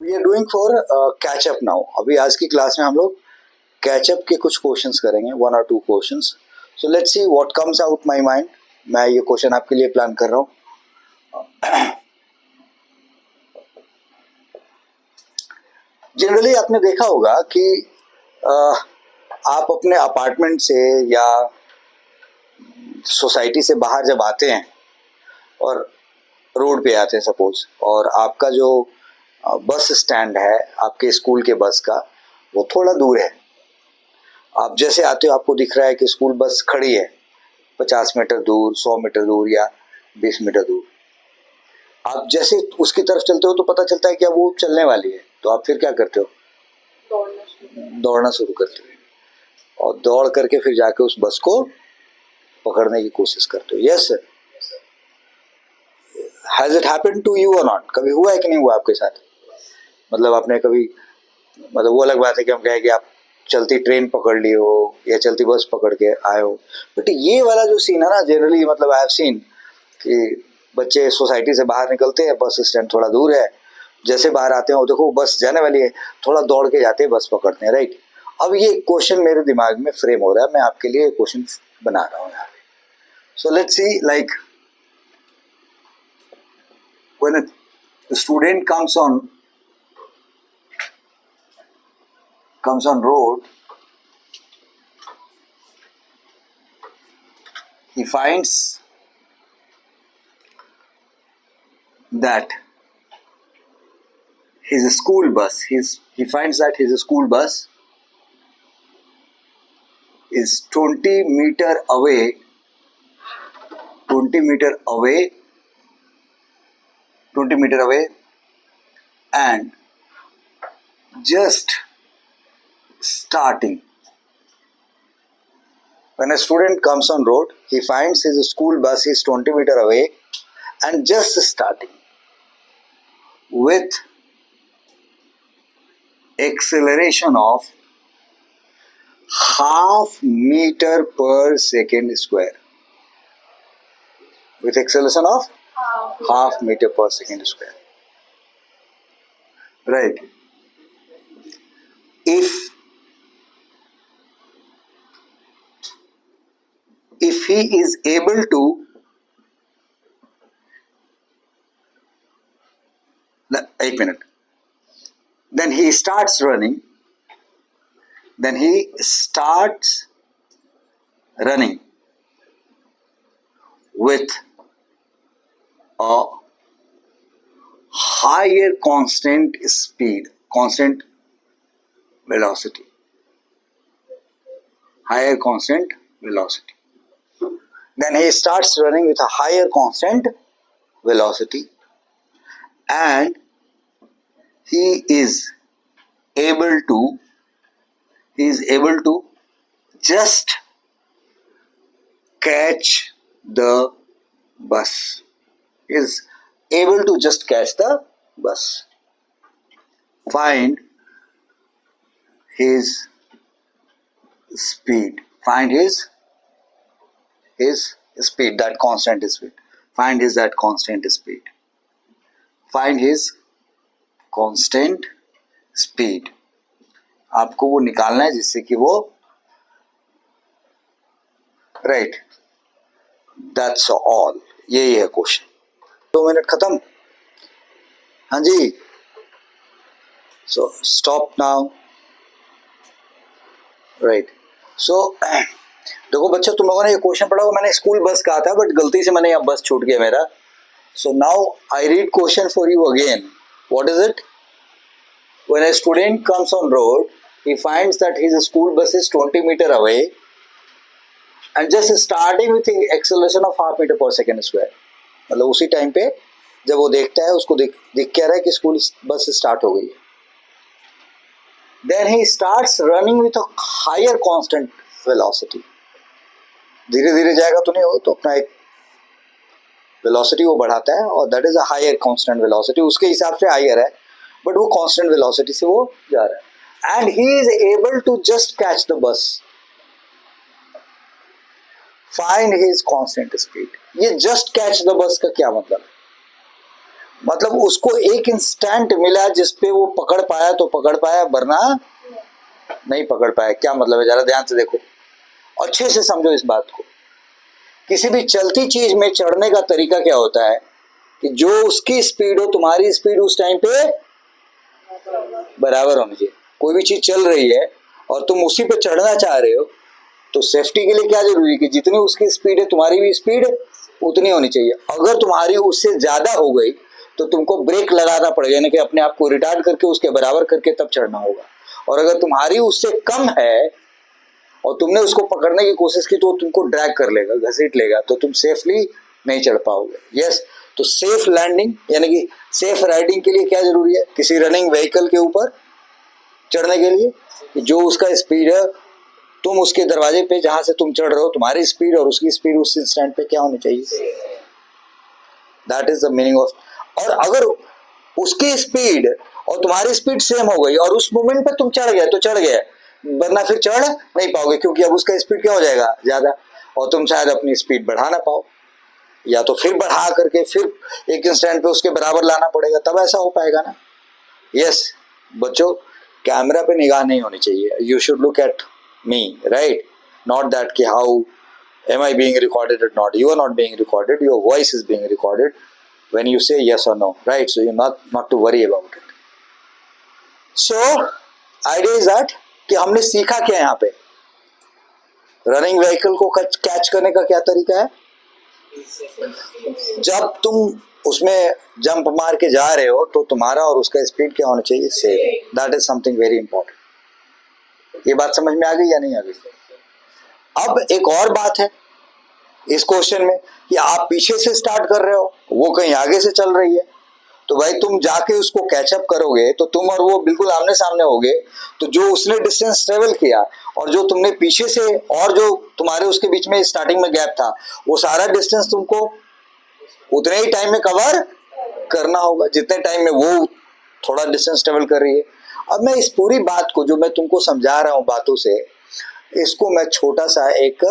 We are doing for catchup now. अभी आज की क्लास में हम लोग कैचअप के कुछ क्वेश्चंस करेंगे, 1 or 2 questions. So let's see what comes out my mind. मैं ये क्वेश्चन आपके लिए प्लान कर रहा हूँ। जनरली आपने देखा होगा कि आप अपने अपार्टमेंट से या सोसाइटी से बाहर जब आते हैं और रोड पे आते हैं सपोज, और आपका जो बस स्टैंड है आपके स्कूल के बस का, वो थोड़ा दूर है। आप जैसे आते हो आपको दिख रहा है कि स्कूल बस खड़ी है 50 मीटर दूर, 100 मीटर दूर या 20 मीटर दूर। आप जैसे उसकी तरफ चलते हो तो पता चलता है कि अब वो चलने वाली है, तो आप फिर क्या करते हो? दौड़ना शुरू करते हो, और दौड़ करके फिर जाके उस बस को पकड़ने की कोशिश करते हो। Yes sir, has it happened to you और नॉट? कभी हुआ है कि नहीं हुआ आपके साथ? मतलब आपने कभी, मतलब वो अलग बात है कि हम कहें कि आप चलती ट्रेन पकड़ ली हो या चलती बस पकड़ के आए हो, बट ये वाला जो सीन है ना, जनरली मतलब आई हैव सीन कि बच्चे सोसाइटी से बाहर निकलते हैं, बस स्टैंड थोड़ा दूर है, जैसे बाहर आते हैं वो देखो बस जाने वाली है, थोड़ा दौड़ के जाते हैं, बस पकड़ते हैं, राइट। अब ये क्वेश्चन मेरे दिमाग में फ्रेम हो रहा है, मैं आपके लिए क्वेश्चन बना रहा हूँ यहाँ पे। So let's see, like when a student comes on road, he finds that his school bus, he finds that his school bus is 20 meter away, 20 meter away, 20 meter away, and just starting. When a student comes on road, he finds his school bus is 20 meter away and just starting with acceleration of half meter per second square. With acceleration of half meter per second square. Right. If he is able to, 1 minute, then he starts running, with a higher constant speed, constant velocity, higher constant velocity. Then he starts running with a higher constant velocity, and he is able to just catch the bus. Is able to just catch the bus. Find his speed. Find his speed, that constant speed. Find that constant speed. Find his constant speed. आपको वो निकालना है जिससे कि वो, right, that's all. यही है question. 2 minute खत्म। हाँ जी, सो स्टॉप नाउ। राइट। सो देखो बच्चों, तुम लोगों ने ये क्वेश्चन पढ़ा हुआ, मैंने स्कूल बस कहा था बट गलती से मैंने यहाँ बस छूट गया मेरा। So now I read question for you again. What is it? When a student comes on road, he finds that his school bus is 20 meter away and just starting with the acceleration of half meter per second square. मतलब उसी time पे जब वो देखता है, उसको दिख कह रहा है कि स्कूल बस स्टार्ट हो गई है। Then he starts running with a higher constant velocity. धीरे धीरे जाएगा तो नहीं हो, तो अपना एक वेलोसिटी वो बढ़ाता है, और that is a higher constant velocity. उसके हिसाब से हायर है, बट वो कांस्टेंट वेलोसिटी से वो जा रहा है, and he is able to just catch the bus. Find his constant speed. ये जस्ट कैच द बस का क्या मतलब? मतलब उसको एक इंस्टेंट मिला जिसपे वो पकड़ पाया तो पकड़ पाया, वरना नहीं पकड़ पाया। क्या मतलब है, जरा ध्यान से देखो, अच्छे से समझो इस बात को। किसी भी चलती चीज में चढ़ने का तरीका क्या होता है कि जो उसकी स्पीड हो तुम्हारी स्पीड उस टाइम पे बराबर होनी चाहिए। कोई भी चीज चल रही है और तुम उसी पे चढ़ना चाह रहे हो, तो सेफ्टी के लिए क्या जरूरी है कि जितनी उसकी स्पीड है तुम्हारी भी स्पीड उतनी होनी चाहिए। अगर तुम्हारी उससे ज्यादा हो गई तो तुमको ब्रेक लगाना पड़ेगा, यानी कि अपने आप को रिटार्ड करके उसके बराबर करके तब चढ़ना होगा। और अगर तुम्हारी उससे कम है और तुमने उसको पकड़ने की कोशिश की तो तुमको ड्रैग कर लेगा, घसीट लेगा, तो तुम सेफली नहीं चढ़ पाओगे। यस, तो सेफ लैंडिंग यानी कि सेफ राइडिंग के लिए क्या जरूरी है, किसी रनिंग व्हीकल के ऊपर चढ़ने के लिए जो उसका स्पीड है, तुम उसके दरवाजे पे जहां से तुम चढ़ रहे हो तुम्हारी स्पीड और उसकी स्पीड उस इंस्टेंट पे क्या होनी चाहिए, that is the meaning of. और अगर उसकी स्पीड और तुम्हारी स्पीड सेम हो गई और उस मोमेंट पे तुम चढ़ गए तो चढ़ गए, वरना फिर चढ़ नहीं पाओगे क्योंकि अब उसका स्पीड क्या हो जाएगा ज्यादा, और तुम शायद अपनी स्पीड बढ़ा ना पाओ, या तो फिर बढ़ा करके फिर एक इंस्टेंट पे उसके बराबर लाना पड़ेगा, तब ऐसा हो पाएगा ना। यस बच्चों, कैमरा पे निगाह नहीं होनी चाहिए, you should look at me, right, not that कि how am I being recorded or not. You are not being recorded, your voice is being recorded when you say yes or no, right? So you're not to worry about it. So idea is that कि हमने सीखा क्या यहाँ पे, running vehicle को catch करने का क्या तरीका है। जब तुम उसमें जंप मार के जा रहे हो तो तुम्हारा और उसका स्पीड क्या होना चाहिए, same. That is something very important. ये बात समझ में आ गई या नहीं आ गई। अब एक और बात है इस क्वेश्चन में कि आप पीछे से स्टार्ट कर रहे हो, वो कहीं आगे से चल रही है, तो भाई तुम जाके उसको कैचअप करोगे तो तुम और वो बिल्कुल आमने सामने होगे, तो जो उसने डिस्टेंस ट्रेवल किया और जो तुमने पीछे से और जो तुम्हारे उसके बीच में स्टार्टिंग में गैप था, वो सारा डिस्टेंस तुमको उतने ही टाइम में कवर करना होगा जितने टाइम में वो थोड़ा डिस्टेंस ट्रेवल कर रही है। अब मैं इस पूरी बात को जो मैं तुमको समझा रहा हूँ बातों से, इसको मैं छोटा सा एक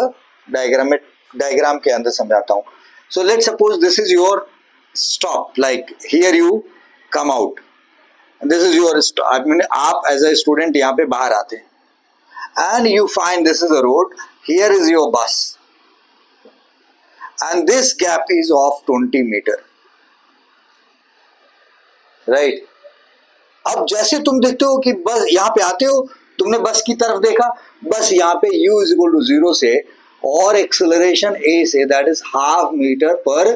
डायग्राम के अंदर समझाता हूँ। So let suppose this is your stop, like here you come out, this is your stop. आप एज अ स्टूडेंट यहाँ पे बाहर आते हैं and you find this is a road, here is your बस and this gap is of 20 meter, right? अब जैसे तुम देखते हो कि बस यहाँ पे आते हो, तुमने बस की तरफ देखा, बस यहाँ पे u इज इक्वल टू 0 से और एक्सेलरेशन a से that is half metre per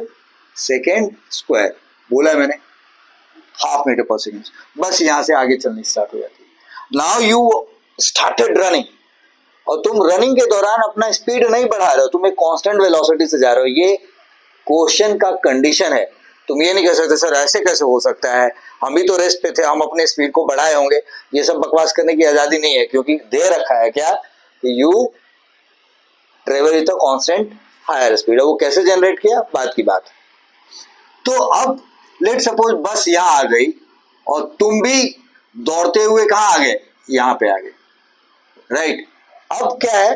second square, बोला है मैंने, हाफ मीटर पर सेकेंड। बस यहाँ से आगे चलनी स्टार्ट हो जाती है। नाउ यू स्टार्टेड रनिंग और तुम रनिंग के दौरान अपना स्पीड नहीं बढ़ा रहे हो, तुम एक कांस्टेंट वेलोसिटी से जा रहे हो। ये क्वेश्चन का कंडीशन है, तुम ये नहीं कह सकते सर ऐसे कैसे हो सकता है, हम भी तो रेस्ट पे थे, हम अपने स्पीड को बढ़ाए होंगे। ये सब बकवास करने की आजादी नहीं है, क्योंकि दे रखा है क्या, you travel with a constant higher speed. वो कैसे जनरेट किया, बात की बात। तो अब लेट सपोज बस यहाँ आ गई और तुम भी दौड़ते हुए कहाँ आ गए, यहाँ पे आ गए, राइट। अब क्या है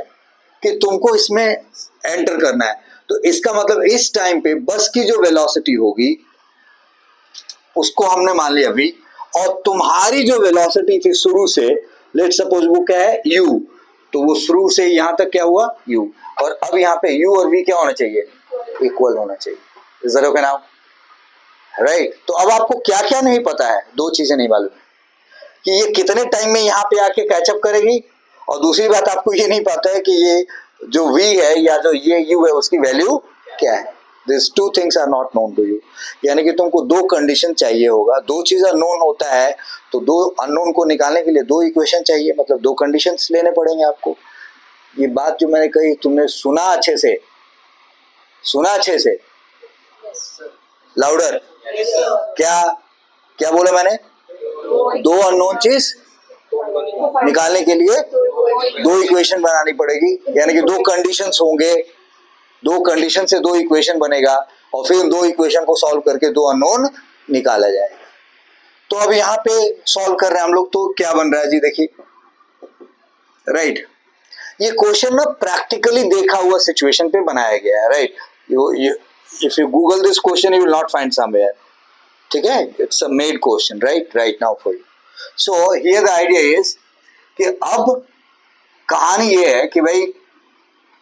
कि तुमको इसमें एंटर करना है, तो इसका मतलब इस टाइम पे बस की जो वेलोसिटी होगी उसको हमने मान लिया v, और तुम्हारी जो वेलोसिटी थी शुरू से, लेट सपोज वो क्या है u, तो वो शुरू से यहां तक क्या हुआ u, और अब यहाँ पे u और v क्या होना चाहिए, इक्वल होना चाहिए। जरा के नाम, राइट। तो अब आपको क्या क्या नहीं पता है, दो चीजें नहीं मालूम कि ये कितने टाइम में यहाँ पे आके कैचअप करेगी, और दूसरी बात आपको ये नहीं पता है कि ये जो v है या जो ये u है उसकी वैल्यू क्या है। This two things are not known to you, यानी कि तुमको दो कंडीशन चाहिए होगा। दो चीज़ अननोन होता है तो दो अननोन को निकालने के लिए दो इक्वेशन चाहिए, मतलब दो कंडीशंस लेने पड़ेंगे आपको। ये बात जो मैंने कही तुमने सुना अच्छे से, सुना अच्छे से, लाउडर, क्या क्या बोला मैंने, दो अननोन चीज निकालने के लिए दो इक्वेशन बनानी पड़ेगी, यानी कि दो कंडीशंस होंगे, दो कंडीशन से दो इक्वेशन बनेगा और फिर दो इक्वेशन को सॉल्व करके दो अननोन निकाला जाएगा। तो अब यहाँ पे सॉल्व कर रहे हैं हम लोग, तो क्या बन रहा है जी देखिए, राइट। ये क्वेश्चन ना प्रैक्टिकली देखा हुआ सिचुएशन पे बनाया गया है, right. If you Google this question you will not find somewhere, ठीक है, it's a made question right now for you. So here the idea is कि अब कहानी ये है कि भाई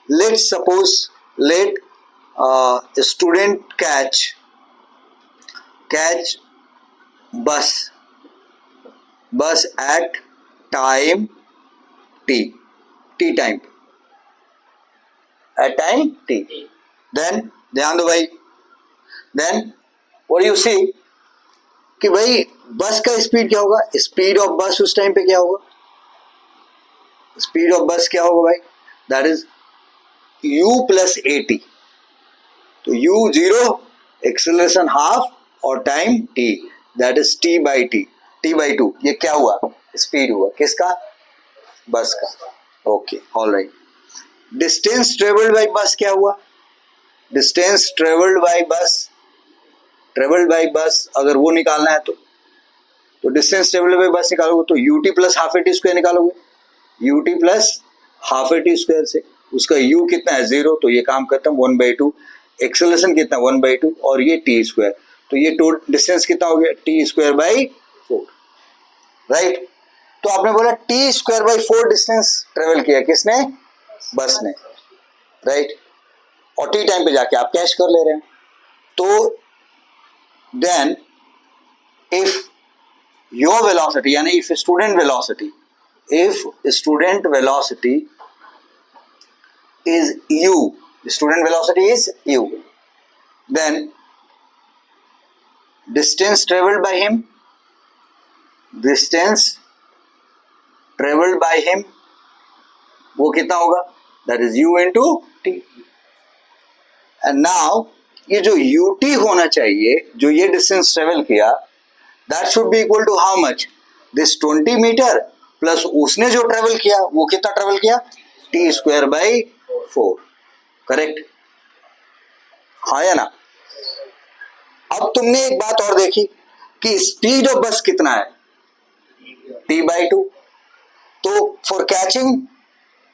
let's suppose let student catch bus at time t time at time t. then ध्यान दो भाई, then what do you see कि भाई बस का स्पीड क्या होगा, स्पीड ऑफ बस उस टाइम पे क्या होगा, स्पीड ऑफ बस क्या होगा भाई, that is u plus at. तो u जीरो, एक्सेलरेशन हाफ और time t, that is t by 2. ये क्या हुआ, स्पीड हुआ किसका, बस का. Okay alright. Distance travelled by बस क्या हुआ, डिस्टेंस ट्रेवल्ड बाय बस अगर वो निकालना है तो डिस्टेंस ट्रेवल्ड बाय बस निकालोगे तो ut plus half eighty square निकालोगे, ut plus half eighty square से उसका u कितना है 0, तो ये काम करता है 1/2, एक्सेलरेशन कितना 1/2 और ये t स्क्वायर, तो ये डिस्टेंस कितना हो गया t स्क्वायर बाई 4. राइट. तो आपने बोला t square by 4 distance travel किया किसने, बस ने. राइट. और t टाइम पे जाके आप कैश कर ले रहे हैं. तो देन इफ योर वेलोसिटी यानी if student velocity is u, student velocity is u, then distance traveled by him वो कितना होगा, that is u into t. and now ये जो ut होना चाहिए, जो ये डिस्टेंस ट्रेवल किया, that should be equal to how much, this 20 metre plus उसने जो ट्रेवल किया वो कितना ट्रेवल किया, t स्क्वायर बाई 4. करेक्ट, हाँ या ना. अब तुमने एक बात और देखी कि स्पीड ऑफ बस कितना है, t बाई 2. तो फॉर कैचिंग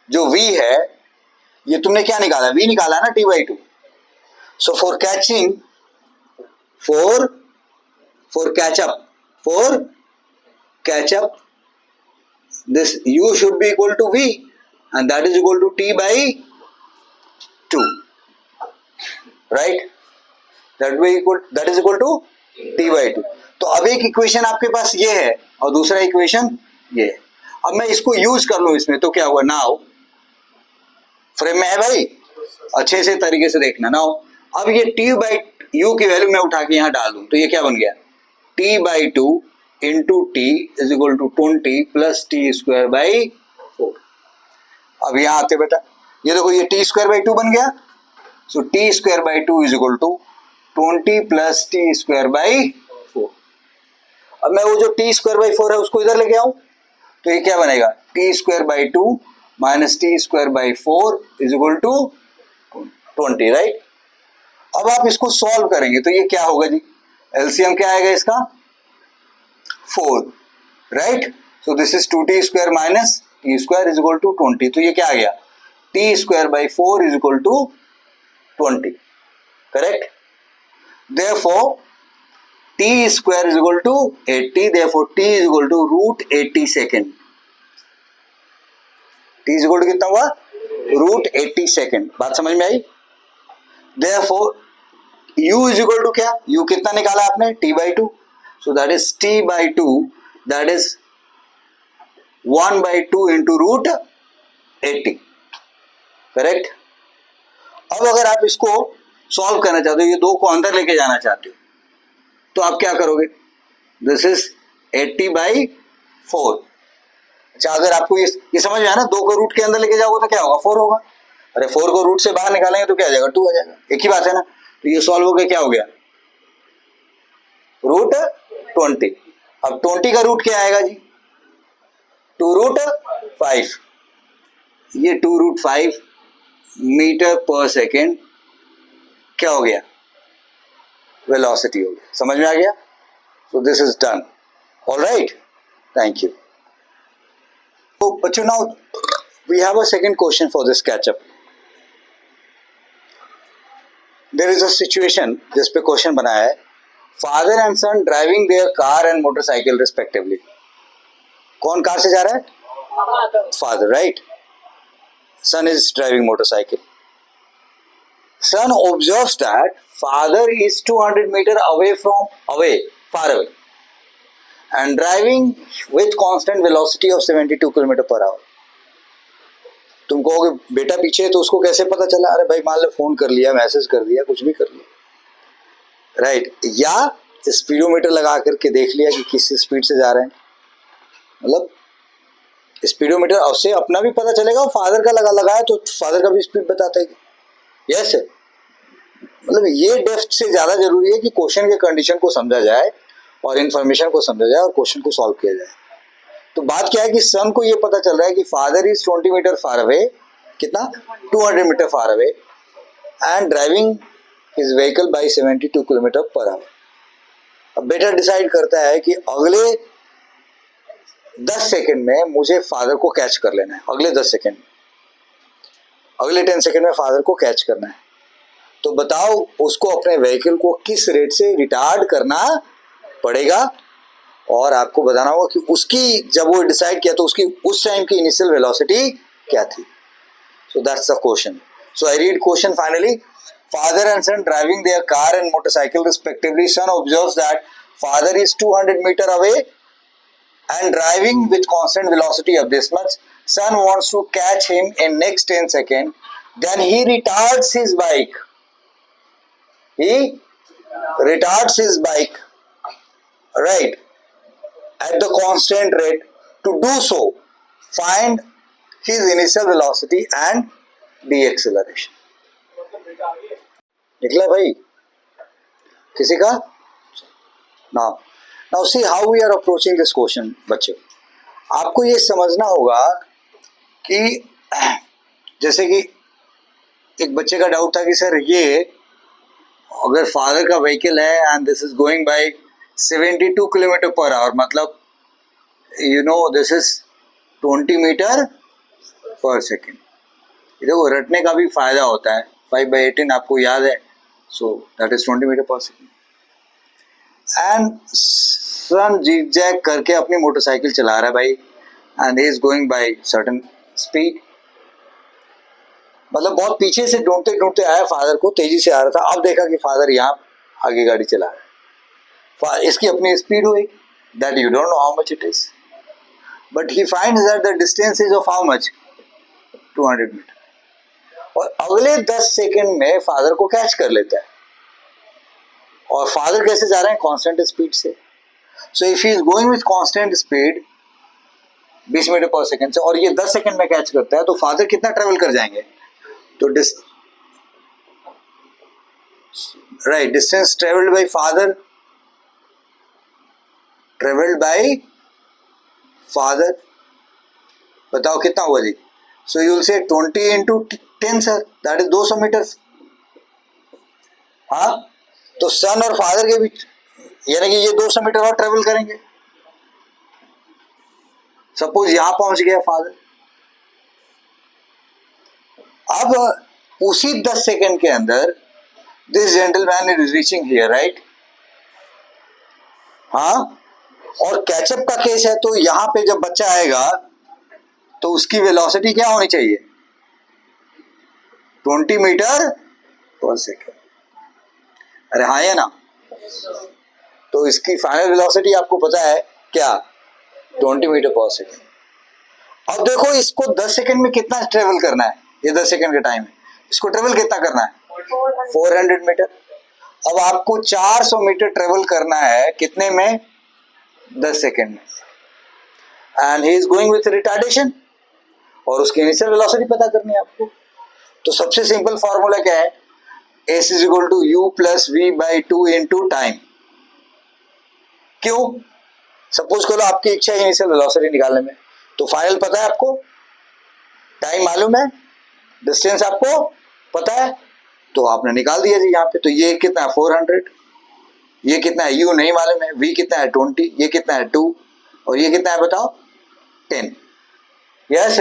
जो v है ये तुमने क्या निकाला, v निकाला ना t by 2. So for catching for catch up this u should be equal to v and that is equal to t by 2. right, that is equal to t by 2. तो अब एक इक्वेशन आपके पास ये है और दूसरा इक्वेशन ये है. अब मैं इसको यूज कर लूं इसमें तो क्या हुआ, नाउ फ्रेम में है भाई, अच्छे से तरीके से देखना. नाउ अब ये t बाई u की वैल्यू मैं उठा के यहां डाल दूं तो ये क्या बन गया, t by 2 into t is equal to 20 plus t square by 4. अब यहां आते बेटा, ये देखो ये t स्क्वायर बाई 2 बन गया. So t square by 2 is equal to 20 plus t square by 4. अब मैं वो जो t स्क्वायर बाई 4 है उसको इधर लेके आऊं तो ये क्या बनेगा, t square by 2 minus t square by 4 is equal to 20. Right. अब आप इसको सॉल्व करेंगे तो ये क्या होगा जी, एलसीएम क्या आएगा इसका 4. Right. So this is 2t square minus t square is equal to 20. तो ये क्या आ गया, t square by 4 is equal to 20. Correct. Therefore t square is equal to 80. Therefore t is equal to root 80 second. t is equal to कितना हुआ, root 80 second. बात समझ में आई. Therefore, u is equal to क्या, u कितना निकाला आपने, t by 2. So that is t by 2, that is 1 by 2 into root 80. Correct. अब अगर आप इसको सॉल्व करना चाहते हो, ये दो को अंदर लेके जाना चाहते हो तो आप क्या करोगे, दिस इज 80 by 4. अच्छा, अगर आपको ये समझ में आया ना, दो को रूट के अंदर लेके जाओगे तो क्या होगा, 4 होगा. अरे 4 को रूट से बाहर निकालेंगे तो क्या आ जाएगा, 2 आ जाएगा. एक ही बात है ना. तो ये सॉल्व हो गया, क्या हो गया, रूट 20. अब 20 का रूट क्या आएगा जी, 2 रूट 5. ये 2 रूट 5 मीटर पर सेकेंड क्या हो गया, वेलोसिटी हो गया. समझ में आ गया. So this is done. Alright, thank you. तो बच्चों, now we have a second question for this catchup. There is a situation जिस पे क्वेश्चन बनाया है father and son driving their car and motorcycle respectively. कौन कार से जा रहा है? Father, right. Son is driving motorcycle. Son observes that father is 200 metre far away and driving with constant velocity of 72 kilometre per our. तुम कहोगे बेटा पीछे है तो उसको कैसे पता चला? अरे भाई मान लो फोन कर लिया, मैसेज कर दिया, कुछ भी कर लिया, राइट. या स्पीडोमीटर लगा करके देख लिया कि किस स्पीड से जा रहे हैं. मतलब स्पीडोमीटर उससे अपना भी पता चलेगा, फादर का लगा है तो फादर का भी स्पीड बताता है. यस, मतलब ये डेप्थ से ज़्यादा जरूरी है कि क्वेश्चन के कंडीशन को समझा जाए और इन्फॉर्मेशन को समझा जाए और क्वेश्चन को सॉल्व किया जाए. तो बात क्या है कि सन को ये पता चल रहा है कि father is 20 metre far away. कितना? 200 metre far away and driving his vehicle by 72 kilometre per hour. अब बेटा डिसाइड करता है कि अगले 10 सेकंड में मुझे फादर को कैच कर लेना है. अगले 10 सेकंड, अगले 10 सेकंड में फादर को कैच करना है. तो बताओ उसको अपने व्हीकल को किस रेट से रिटार्ड करना पड़ेगा, और आपको बताना होगा कि उसकी जब वो डिसाइड किया तो उसकी उस टाइम की इनिशियल वेलोसिटी क्या थी. So that's the question. So I read question finally. Father and son driving their car and motorcycle respectively. Son observes that father is 200 metre away and driving with constant velocity of this much. Son wants to catch him in next 10 seconds. Then he retards his bike. He retards his bike, right, at the constant rate. To do so, find his initial velocity and deceleration. निकला भाई किसी का? Now see how we are approaching this question. बच्चों, आपको ये समझना होगा कि जैसे कि एक बच्चे का डाउट था कि सर ये अगर फादर का व्हीकल है and this is going by 72 kilometre per hour, मतलब you know this is 20 metre per second. देखो रटने का भी फायदा होता है. 5/18 आपको याद है, so that is 20 metre per second. And sun जीग zag करके अपनी मोटरसाइकिल चला रहा है भाई, and he is going by certain speed. मतलब बहुत पीछे से ढूंढते ढूंढते आया, फादर को तेजी से आ रहा था. अब देखा कि फादर यहाँ आगे गाड़ी चला रहा है. इसकी अपनी स्पीड हुई that you don't know how much it is, but he finds that the distance is of how much 200 metre. और अगले 10 सेकेंड में फादर को कैच कर लेता है. और फादर कैसे जा रहे हैं? कांस्टेंट स्पीड से. So if he is going with constant speed 20 metre per second से, और ये 10 सेकेंड में कैच करता है, तो फादर कितना ट्रेवल कर जाएंगे? तो right, distance travelled by father, बताओ कितना हुआ जी? So you will say 20 into 10 sir, that is 200 metre. हाँ, तो सन और फादर के बीच यानी कि ये 200 मीटर और ट्रेवल करेंगे. सपोज यहां पहुंच गया फादर. अब उसी 10 सेकेंड के अंदर this gentleman is reaching here, right. हाँ, और कैचअप का केस है, तो यहां पे जब बच्चा आएगा तो उसकी वेलोसिटी क्या होनी चाहिए? 20 मीटर पर सेकेंड. अरे हाँ या ना? तो इसकी फाइनल वेलोसिटी आपको पता है क्या? 20 मीटर पर सेकेंड. अब देखो इसको 10 सेकेंड में कितना ट्रेवल करना है? ये 10 सेकेंड का टाइम है, इसको ट्रेवल कितना करना है? 400 मीटर. अब आपको 400 मीटर ट्रेवल करना है कितने में? 10 सेकेंड में. And he is going with retardation, और उसकी इनिशियल वेलोसिटी पता करनी है आपको. तो सबसे सिंपल फॉर्मूला क्या है? S is equal to U plus V by 2 into time. क्यों? सपोज करो आपकी इच्छा है इनिशियल वेलोसिटी निकालने में, तो फाइनल पता है आपको, टाइम मालूम है, डिस्टेंस आपको पता है, तो आपने निकाल दिया जी यहाँ पे. तो ये कितना है? 400. ये कितना है? U नहीं मालूम है. V कितना है? 20. ये कितना है? 2. और ये कितना है बताओ? 10. यस,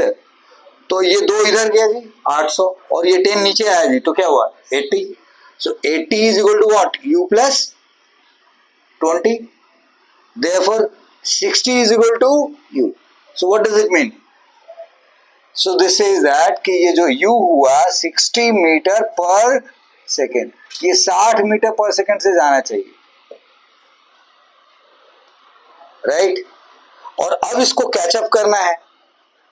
तो ये 2 इधर गया जी 800, और ये 10 नीचे आया जी, तो क्या हुआ? 80. So 80 is equal to what? U plus 20. Therefore 60 is equal to u. So what does it mean? So this is that कि ये जो u हुआ 60 मीटर पर सेकेंड, ये 60 मीटर पर सेकेंड से जाना चाहिए, राइट? और अब इसको कैचअप करना है,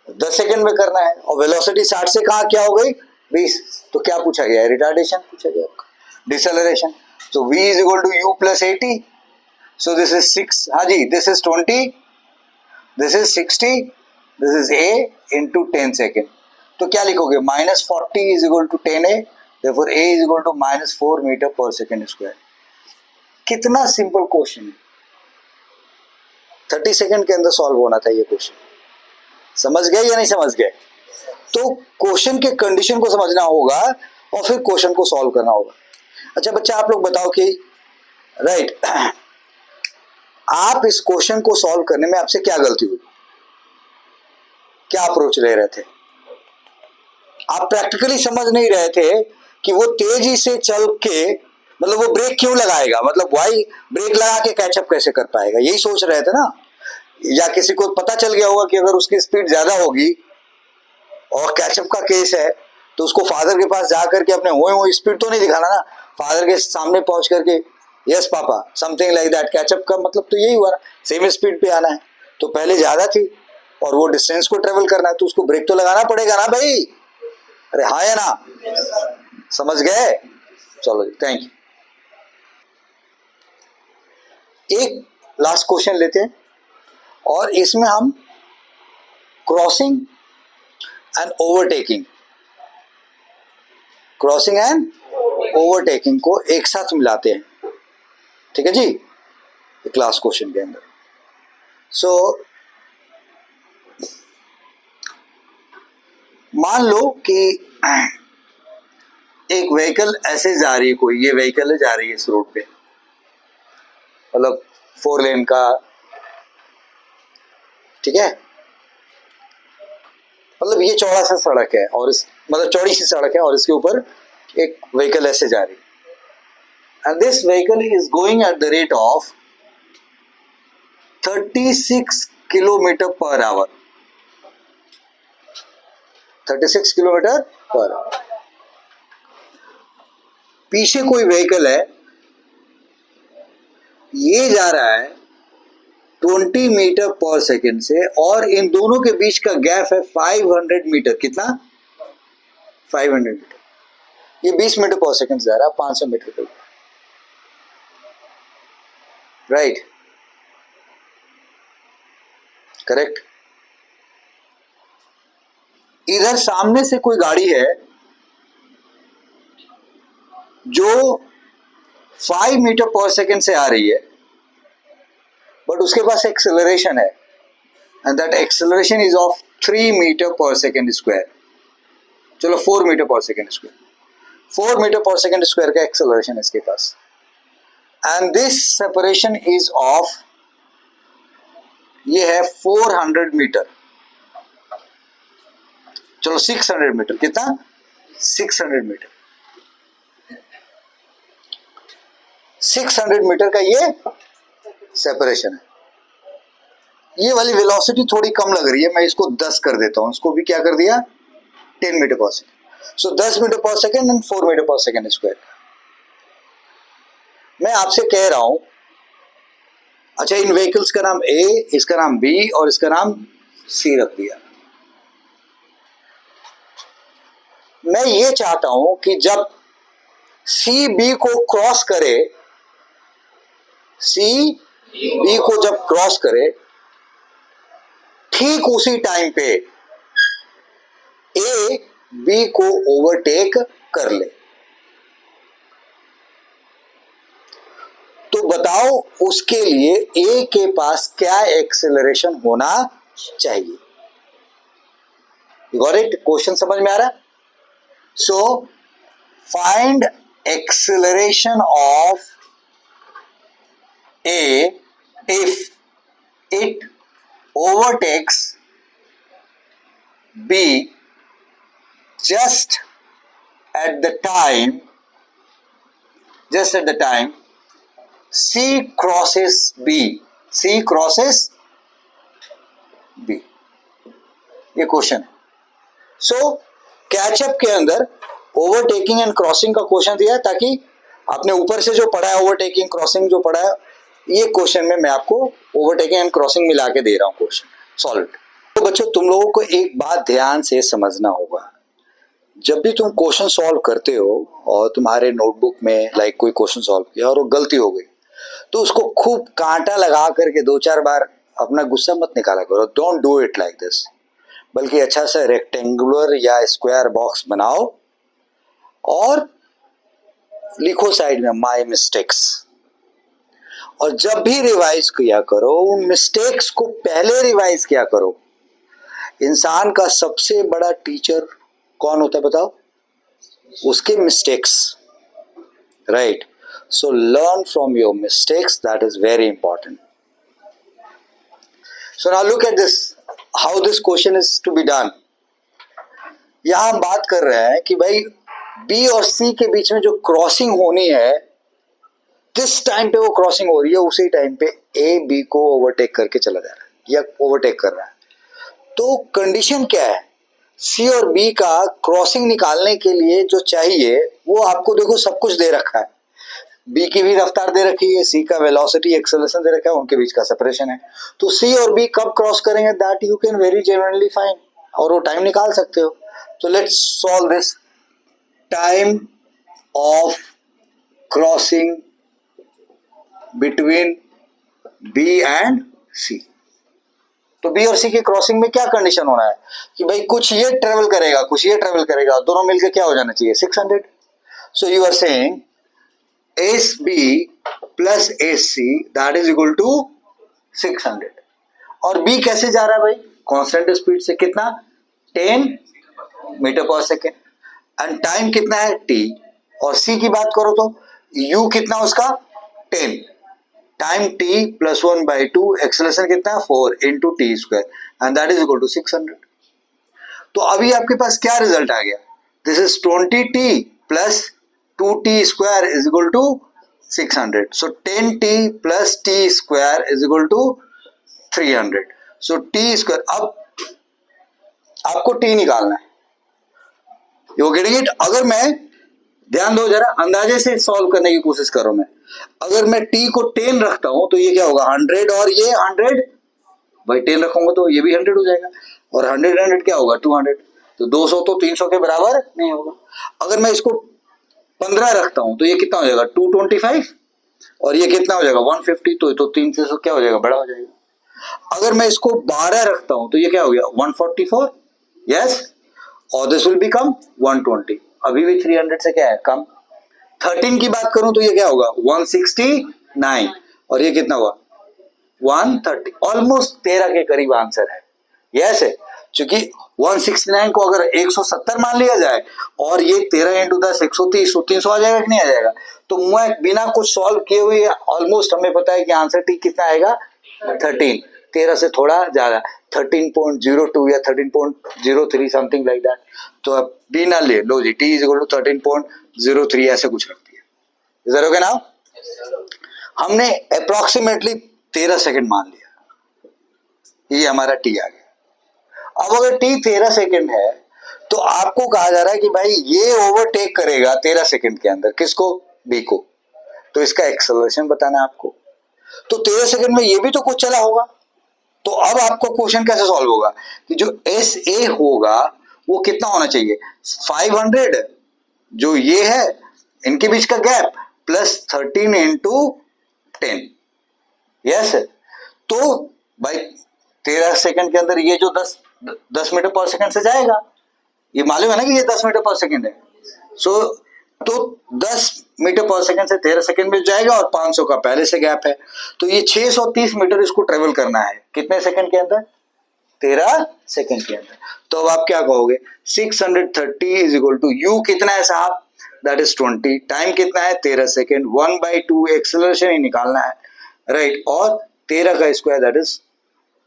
10 सेकेंड में करना है, और वेलोसिटी 60 से कहाँ क्या हो गई 20. तो क्या पूछा गया है? रिटार्डेशन पूछा गया, deceleration. So v is equal to u plus 80. So this is 6. हाँ जी, this is 20, this is 60, this is a into 10 second. तो क्या लिखोगे? -40 is equal to 10a. Therefore a is equal to -4 metre per second square. कितना simple question है, 30 second के अंदर solve होना था ये क्वेश्चन. समझ गए या नहीं समझ गए? तो क्वेश्चन के कंडीशन को समझना होगा और फिर क्वेश्चन को सॉल्व करना होगा. अच्छा बच्चा, आप लोग बताओ कि राइट, आप इस क्वेश्चन को सॉल्व करने में आपसे क्या गलती हुई, क्या अप्रोच ले रहे थे? आप प्रैक्टिकली समझ नहीं रहे थे कि वो तेजी से चल के, मतलब वो ब्रेक क्यों लगाएगा, मतलब वाई ब्रेक लगा के कैचअप कैसे कर पाएगा, यही सोच रहे थे ना. या किसी को पता चल गया होगा कि अगर उसकी स्पीड ज्यादा होगी और कैचअप का केस है तो उसको फादर के पास जा करके अपने हुए स्पीड तो नहीं दिखाना ना, फादर के सामने पहुंच करके yes papa something like that. Catch up का मतलब तो यही हुआ ना, सेम स्पीड पे आना है. तो पहले ज्यादा थी और वो डिस्टेंस को ट्रेवल करना है तो उसको ब्रेक तो लगाना पड़ेगा ना भाई. अरे हाँ या ना, समझ गए? चलो जी, थैंक यू. एक लास्ट क्वेश्चन लेते हैं और इसमें हम क्रॉसिंग एंड ओवरटेकिंग को एक साथ मिलाते हैं, ठीक है जी, क्लास क्वेश्चन के अंदर. सो मान लो कि एक व्हीकल ऐसे जा रही है, कोई ये व्हीकल जा रही है इस रोड पे, मतलब 4 लेन का, ठीक है, मतलब ये चौड़ा सा सड़क है और इस मतलब चौड़ी सी सड़क है और इसके ऊपर एक व्हीकल ऐसे जा रही है. And this vehicle is going at the rate of 36 kilometre per our. 36 kilometre per our. पीछे कोई व्हीकल है, ये जा रहा है 20 मीटर पर सेकेंड से और इन दोनों के बीच का गैप है 500 मीटर. कितना? 500 मीटर. ये 20 मीटर पर सेकेंड जा रहा है 500 मीटर पर, राइट? करेक्ट. इधर सामने से कोई गाड़ी है जो 5 मीटर पर सेकेंड से आ रही है, बट उसके पास एक्सेलरेशन है and that acceleration is of 3 metre per second square. चलो 4 metre per second square, 4 metre per second square का एक्सेलरेशन है इसके पास. And this separation is of, ये है 400 मीटर. चलो 600 मीटर. कितना? 600 मीटर. 600 मीटर का ये सेपरेशन है. ये वाली वेलोसिटी थोड़ी कम लग रही है, मैं इसको 10 कर देता हूं, इसको भी क्या कर दिया 10 metre per second. So 10 metre per second and 4 metre per second square. मैं आपसे कह रहा हूं, अच्छा इन व्हीकल्स का नाम ए, इसका नाम बी और इसका नाम सी रख दिया. मैं ये चाहता हूं कि जब सी बी को क्रॉस करे, सी बी को जब क्रॉस करे, ठीक उसी टाइम पे ए बी को ओवरटेक कर ले. तो बताओ उसके लिए ए के पास क्या एक्सेलरेशन होना चाहिए? Got it? क्वेश्चन समझ में आ रहा है? So find acceleration of A if it overtakes B just at the time C crosses B, C crosses B, ये क्वेश्चन है. सो कैचअप के अंदर ओवरटेकिंग एंड क्रॉसिंग का क्वेश्चन दिया है, ताकि आपने ऊपर से जो पढ़ा है ओवरटेकिंग क्रॉसिंग जो पढ़ा है, ये क्वेश्चन में मैं आपको ओवरटेकिंग एंड क्रॉसिंग मिला के दे रहा हूँ क्वेश्चन सॉल्व. तो बच्चों तुम लोगों को एक बात ध्यान से समझना होगा, जब भी तुम क्वेश्चन सॉल्व करते हो और तुम्हारे नोटबुक में लाइक कोई क्वेश्चन सॉल्व किया और वो गलती हो गई, तो उसको खूब कांटा लगा करके 2-4 बार अपना गुस्सा मत निकाला करो. Don't do it like this. बल्कि अच्छा सा रेक्टेंगुलर या स्क्वायर बॉक्स बनाओ और लिखो साइड में माय मिस्टेक्स. और जब भी रिवाइज किया करो उन मिस्टेक्स को पहले रिवाइज किया करो. इंसान का सबसे बड़ा टीचर कौन होता है बताओ? उसके mistakes, right? So learn from your mistakes, that is very important. So now look at this, how this question is to be done. यहां हम बात कर रहे हैं कि भाई बी और सी के बीच में जो क्रॉसिंग होनी है, किस टाइम पे वो क्रॉसिंग हो रही है, उसी टाइम पे ए बी को ओवरटेक करके चला जा रहा है या ओवरटेक कर रहा है. तो कंडीशन क्या है? सी और बी का क्रॉसिंग निकालने के लिए जो चाहिए वो आपको देखो सब कुछ दे रखा है. बी की भी रफ्तार दे रखी है, सी का वेलोसिटी एक्सेलरेशन दे रखा है, उनके बीच का सेपरेशन है. तो सी और बी कब क्रॉस करेंगे that you can very genuinely find, और वो टाइम निकाल सकते हो. तो let's solve this. Time of crossing between B and C. तो बी और सी की क्रॉसिंग में क्या कंडीशन होना है कि भाई कुछ ये ट्रेवल करेगा कुछ ये ट्रेवल करेगा, दोनों मिलकर क्या हो जाना चाहिए 600. So you are saying S B plus S C that is equal to 600. और बी कैसे जा रहा है भाई? कांस्टेंट स्पीड से. कितना? 10 metre per second. And time कितना है? t. और सी की बात करो तो u कितना उसका? 10. टाइम t प्लस 1/2, एक्सेलरेशन कितना है? 4 into T square, and that is equal to 600. तो अभी आपके पास क्या रिजल्ट आ गया? This is 20t plus 2t square is equal to 600. So 10t plus t square is equal to 300. So t square, अब आपको t निकालना है. You getting it? अगर मैं, ध्यान दो जरा, अंदाजे से सॉल्व करने की कोशिश करो. मैं अगर मैं t को 10 रखता हूं तो ये क्या होगा? 100. और ये 100 भाई 10 रखूंगा तो ये भी 100 हो जाएगा. और 100 क्या होगा? 200. तो 200 तो 300 के बराबर नहीं होगा. अगर मैं इसको 15 रखता हूं तो ये कितना हो जाएगा? 225. और ये कितना हो जाएगा? 150. तो 300 क्या हो जाएगा? बड़ा हो जाएगा. अगर मैं इसको 12 रखता हूं तो ये क्या हो गया? 144. यस. और दिस विल बिकम 120. अभी भी 300 से क्या है? कम. 13 की बात करूं तो ये क्या होगा? 169. और ये कितना हुआ? 130. ऑलमोस्ट 13 के करीब आंसर है. यस है, क्योंकि 169 को अगर 170 मान लिया जाए और ये 13 इंटू 10 130, तो 300 आ जाएगा कि नहीं आ जाएगा? तो मैं बिना कुछ सॉल्व किए हुए ऑलमोस्ट हमें पता है कि आंसर टी कितना आएगा? 13. 13 से थोड़ा ज्यादा, 13.02 या 13.03 समथिंग लाइक दैट. तो अब बिना ले लो जी, टी इज इक्वल टू 13.03 ऐसे कुछ रखती है. Is that okay now? हमने अप्रोक्सीमेटली 13 सेकंड मान लिया, ये हमारा टी आ गया. अब अगर टी 13 सेकंड है तो आपको कहा जा रहा है कि भाई ये ओवरटेक करेगा 13 सेकंड के अंदर किसको? बी को. तो इसका एक्सेलरेशन बताना है आपको. तो 13 सेकंड में ये भी तो कुछ चला होगा. तो अब आपको क्वेश्चन कैसे सॉल्व होगा कि जो एस ए होगा वो कितना होना चाहिए? 500 जो ये है इनके बीच का गैप प्लस 13 इंटू 10. यस. तो भाई 13 सेकंड के अंदर ये जो 10 मीटर पर सेकंड से जाएगा, ये मालूम है ना कि ये 10 मीटर पर सेकंड है. सो तो 10 मीटर पर सेकंड से 13 सेकंड में जाएगा और 500 का पहले से गैप है. तो ये 630 मीटर इसको ट्रेवल करना है कितने सेकंड के अंदर? 13 सेकंड के अंदर. तो अब आप क्या कहोगे? 630 इज इक्वल टू यू कितना है साहब? That is 20. टाइम कितना है? 13 सेकंड. 1/2 एक्सेलरेशन ही निकालना है, राइट? और 13 का स्क्वायर दैट इज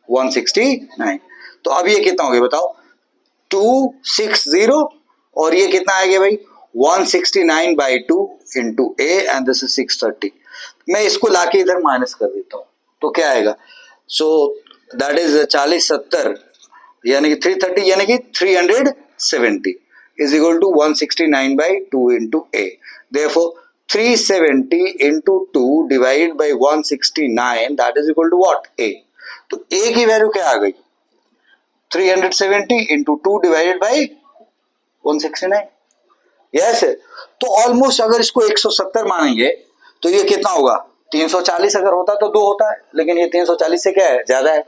169. तो अब ये कितना हो गया बताओ? 260. और ये कितना आ गया भाई? 169/2 into A, and this is 630. मैं इसको लाके इधर माइनस कर देता हूँ, तो क्या आएगा? सो दैट इज 40 70 यानी कि 330 यानी कि 370 is equal to 169/2 into a. Therefore 370 into 2 divide by 169 that is equal to what? A. तो ए की वैल्यू क्या आ गई? 370 इंटू 2 डिवाइडेड बाई 169। यस, तो ऑलमोस्ट अगर इसको 170 मानेंगे तो ये कितना होगा? 340 अगर होता तो 2 होता है, लेकिन ये 340 से क्या है? ज्यादा है।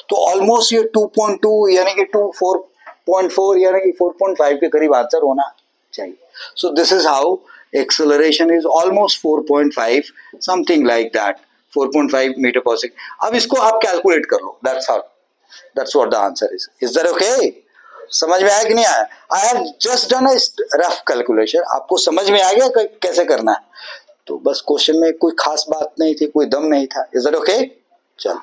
तो ऑलमोस्ट ये 2.2 यानी कि 4.4 यानी कि 4.5 के करीब आंसर होना चाहिए। So this is how acceleration is almost 4.5 something like that, 4.5 metre per second. अब इसको आप कैलकुलेट कर लो, that's what the answer is. Is that okay? समझ में आया कि नहीं आया? I have just done a rough calculation. आपको समझ में आ गया कैसे करना है? तो बस क्वेश्चन में कोई खास बात नहीं थी, कोई दम नहीं था। Is that okay? चलो।